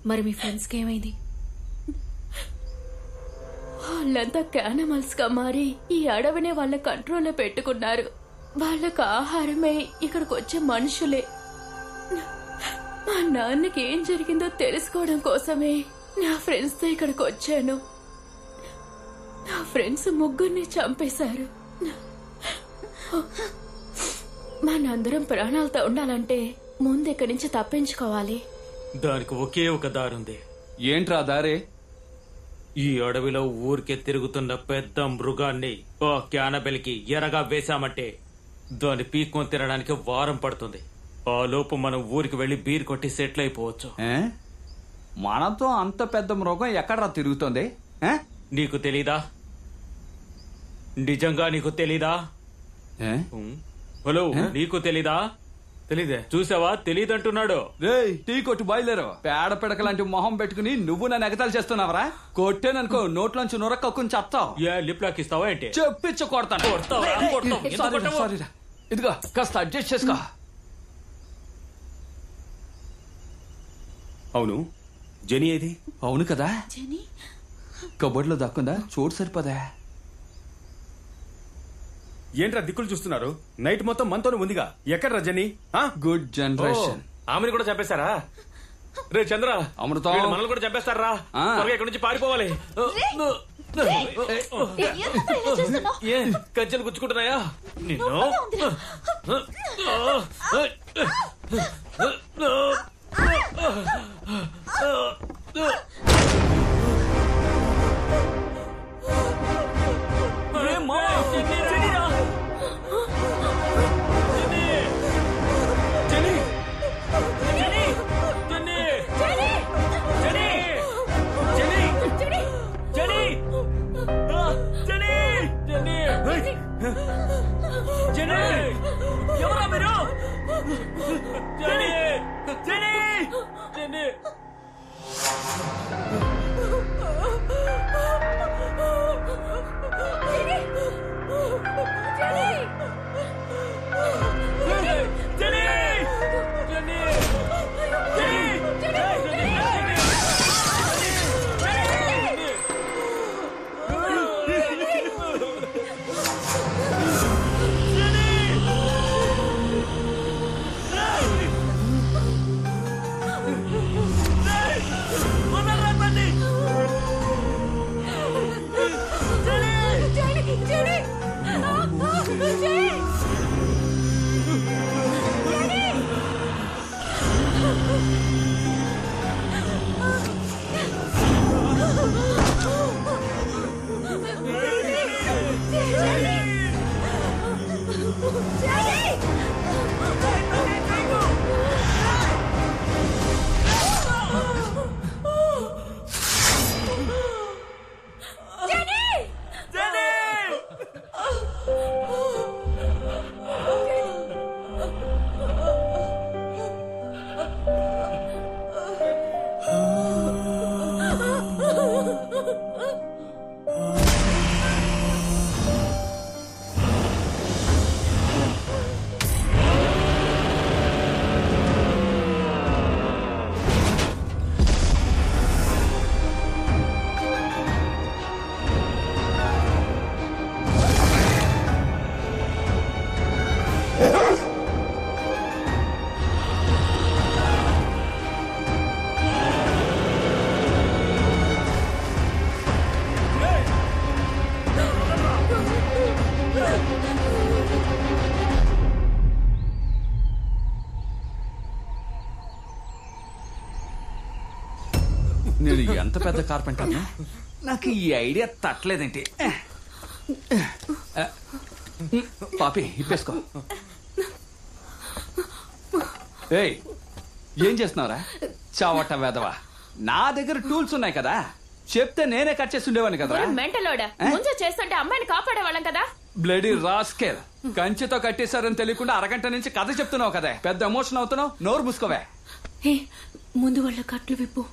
మరి మీ ఫ్రెండ్స్ కి ఏమైంది? వాళ్ళంతా క్యానిమల్స్ గా మారి ఈ అడవినే వాళ్ళ కంట్రోల్లో పెట్టుకున్నారు. వాళ్ళకు ఆహారమే ఇక్కడికి వచ్చే మనుషులే. మా నాన్నకి ఏం జరిగిందో తెలుసుకోవడం కోసమే నా ఫ్రెండ్స్ తో ఇక్కడికి వచ్చాను. నా ఫ్రెండ్స్ ముగ్గురిని చంపేశారు. మనందరం ప్రాణాలతో ఉండాలంటే ముందు ఇక్కడి నుంచి తప్పించుకోవాలి. దానికి ఒకే ఒక దారుంది. ఏంట్రా దారే? ఈ అడవిలో ఊరికే తిరుగుతున్న పెద్ద మృగాన్ని ఆ క్యానబెల్ కి ఎరగా వేశామంటే దాన్ని పీక్కొని తినడానికి వారం పడుతుంది. ఆ లోపు మనం ఊరికి వెళ్లి బీర్ కొట్టి సెటిల్ అయిపోవచ్చు. మనతో అంత పెద్ద మృగం ఎక్కడరా తిరుగుతుంది? నీకు తెలీదా? నిజంగా నీకు తెలీదా? హలో, నీకు తెలీదా? తెలీదే. చూసావా, తెలీదంటున్నాడు. రేయ్, టీ కొట్టు బయలుదేరు. పేడ పిడక లాంటి మొహం పెట్టుకుని నువ్వు నన్ను ఎగతాలు చేస్తున్నావరా? కొట్టేననుకో నోట్లోంచి నొరక్కని చెప్తావు. లిప్ లాక్ ఇస్తావా ఏంటి? చెప్పించు కొడతాను. ఇదిగో కాస్త అడ్జస్ట్ చేసుకో. అవును, జెనీ ఏది? అవును కదా, కబోర్డ్లో దక్కుందా? చోటు సరిపోదా? ఏంట్రా దిక్కులు చూస్తున్నారు? నైట్ మొత్తం మనతోనే ఉందిగా. ఎక్కడ్రా జెనీ? Good generation. ఆమెను కూడా చంపేశారా? రే చంద్ర, అమృతం మనల్ని కూడా చంపేస్తారా? ఇక్కడి నుంచి పారిపోవాలి. ఏ కజ్జలు గుచ్చుకుంటున్నాయా నిన్ను? నేను ఎంత పెద్ద కార్పెంటర్, నాకు ఈ ఐడియా తట్టలేదేంటి? పాపి ఇప్పేసుకో. ఏయ్, ఏం చేస్తున్నావురా చావట వేదవా? నా దగ్గర టూల్స్ ఉన్నాయి కదా, చెప్తే నేనే కట్ చేసి ఉండేవాడిని కదా. మెంటలోడా, ముందు చేస్తుంటే అమ్మాయిని కాపాడేవాళ్ళం కదా. బ్లడీ రాస్కెల్, కంచెతో కట్టేశారని తెలియకుండా అరగంట నుంచి కథ చెప్తున్నావు కదా. పెద్ద ఎమోషన్ అవుతున్నావు, నోరు మూసుకోవే. ముందు వాళ్ళ కట్లు విప్పు.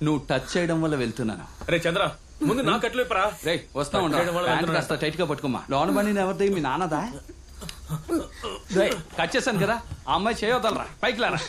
నువ్వు టచ్ చేయడం వల్ల వెళ్తున్నాను. రే చంద్ర, ముందు నా కట్లు విప్పరా. రే వస్తా ఉండు, కాస్త టైట్ గా పట్టుకోమ్మా. లోన బండి ఎవరిది? మీ నాన్నదా? రే కట్ చేశాను కదా, ఆ అమ్మాయి చేయవదలరా, పైకి లారా.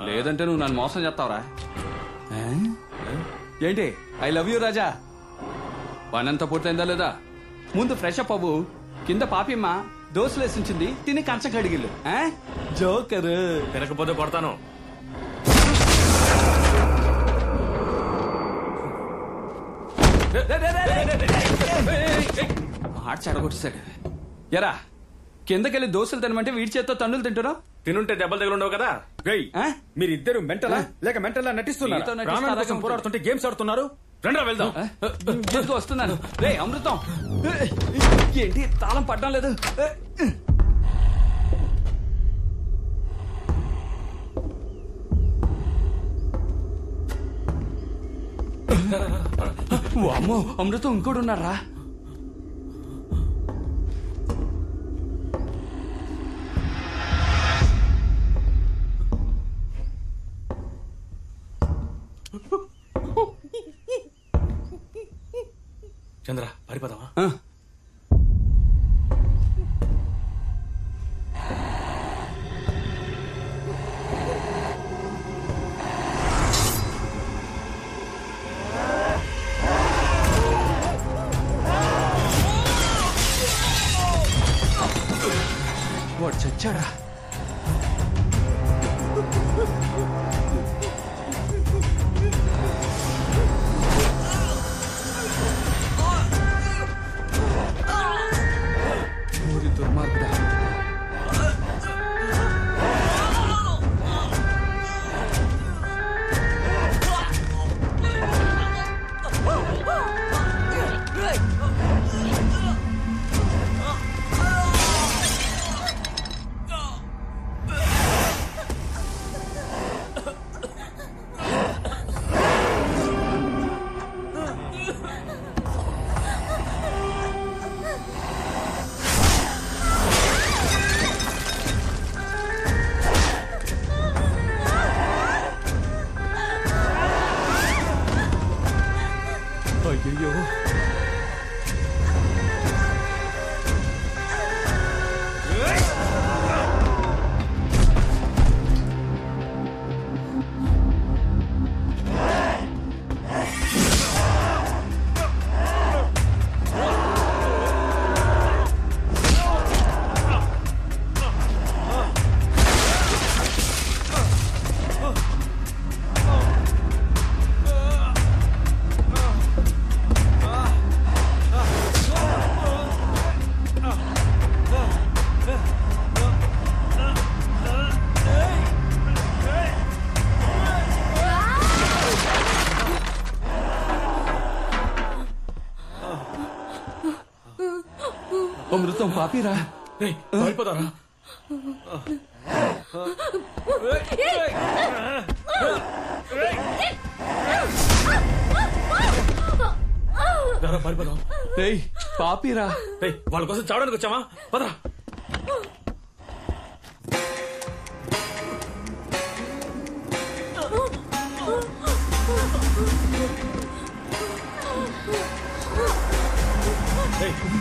లేదంటే నువ్వు నన్ను మోసం చేస్తావురా? ఏంటి ఐ లవ్ యూ రాజా? పనంతా పూర్తయిందా లేదా? ముందు ఫ్రెష్ అప్ అవ్వు. కింద పాపిమ్మ దోశలు వేసించింది, తిని కంచ కడిగిల్లు. జోకర్ తినకపోతే కొడతాను. మాట చెడగొట్టేశాడు. ఎరా కిందకెళ్ళి దోశలు తినమంటే వీడి చేత్తో తన్నులు తింటున్నావు? తినుంటే దెబ్బలు తగిలి ఉండవు కదా. మీరిద్దరు మెంటలా లేక మెంటలా నటిస్తున్నారు? పోరాడుతుంటే గేమ్స్ ఆడుతున్నారు. రండి వెళ్దాం. వస్తున్నాను. రే అమృతం, ఏంటి తాళం పడ్డం లేదు? అమ్మో అమృతం ఇంకోటి ఉన్నారా? చంద్ర పారిపోదామా? వాడు చచ్చాడా? దుర్మార్గుడా. అయ్యో అమృతం పాపిరా. పారిపోతారా? పారిపోదాం. పాపిరా. వాళ్ళ కోసం చావడానికి వచ్చామా? పదరా.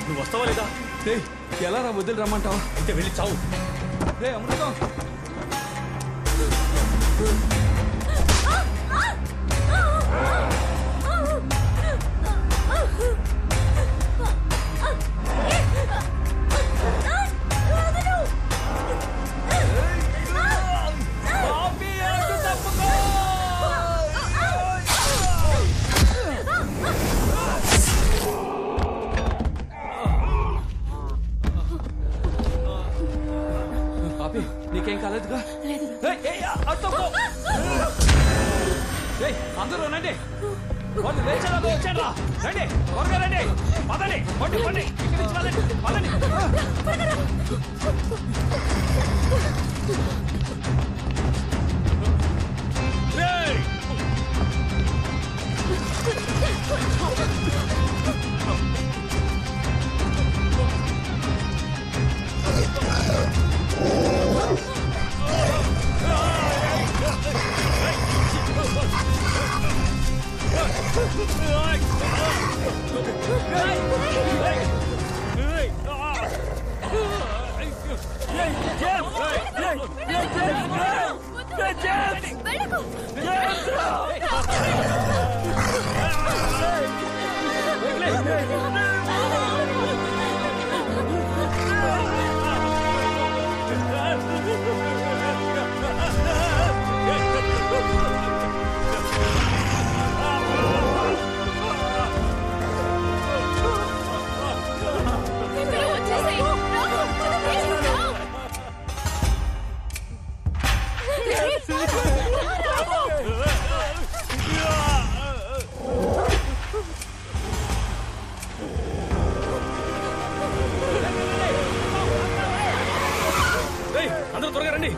నువ్వు వస్తావా లేదా? ఎలా రా వదిలి రమ్మంటావు? అయితే వెళ్ళి చావు. అమృతం నీకేం కాలేదుగా? అందరూ రండి, వాళ్ళు వేచారా వచ్చారా? రండి త్వరగా రండి, పదండి పండి పండి ఇక్కడి నుంచి వెళ్ళండి, పదండి. అందరూ త్వరగా రండి.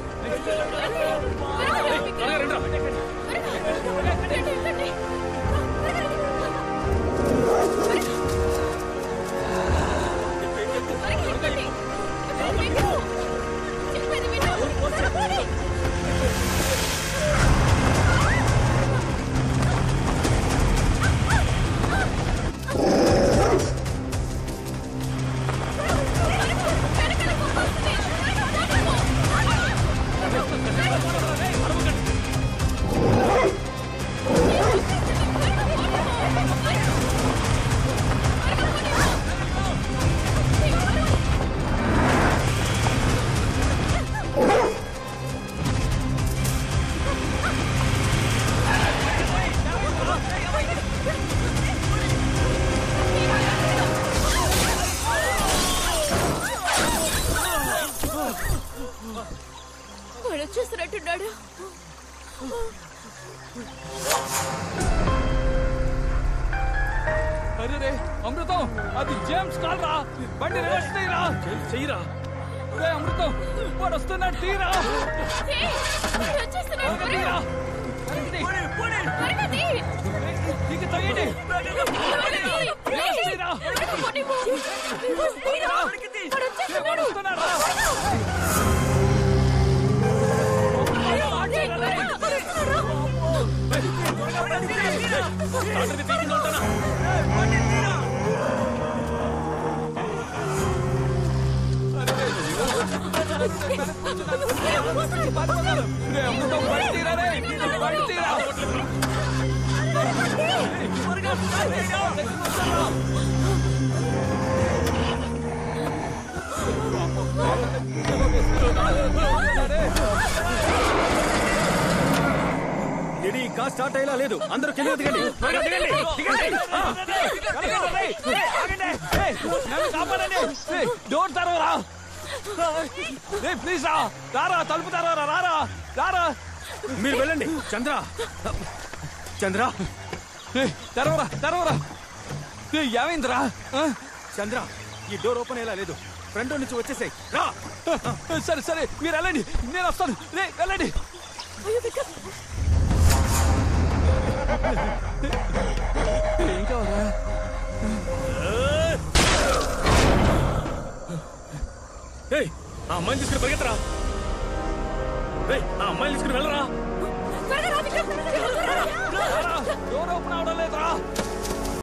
త్వరగా రండి రా. వాడు వచ్చేస్తున్నట్టున్నాడు. అరే అమృతం, అది జేమ్స్ కాల్ రా, బండి రివర్స్ తీరా. చెయ్యిరా. అమృతం వాడు వస్తున్నాడు, తీరా. తీరా. తీగ తొయ్యండి. తీరా. వాడు వస్తున్నాడు రా. ఇది ఇంకా స్టార్ట్ అయ్యేలా లేదు. అందరూ కింద దిగండి. త్వరగా దిగండి. డోర్ తరవరా, ప్లీజ్ రా. రారా, తలుపు తరవరా. రారా రారా. మీరు వెళ్ళండి. చంద్ర చంద్ర తెరవరా తెరవరా. ఏమైందిరా? చంద్ర, ఈ డోర్ ఓపెన్ అయ్యేలా లేదు. ఫ్రంట్ నుంచి వచ్చేసాయి. రా. సరే సరే, మీరు వెళ్ళండి, నేను వస్తాను. వెళ్ళండి. ఏం కావాలా? ఆ అమ్మాయిని తీసుకుని పరిగెత్తరా. ఆ అమ్మాయిని తీసుకుని వెళ్ళరా.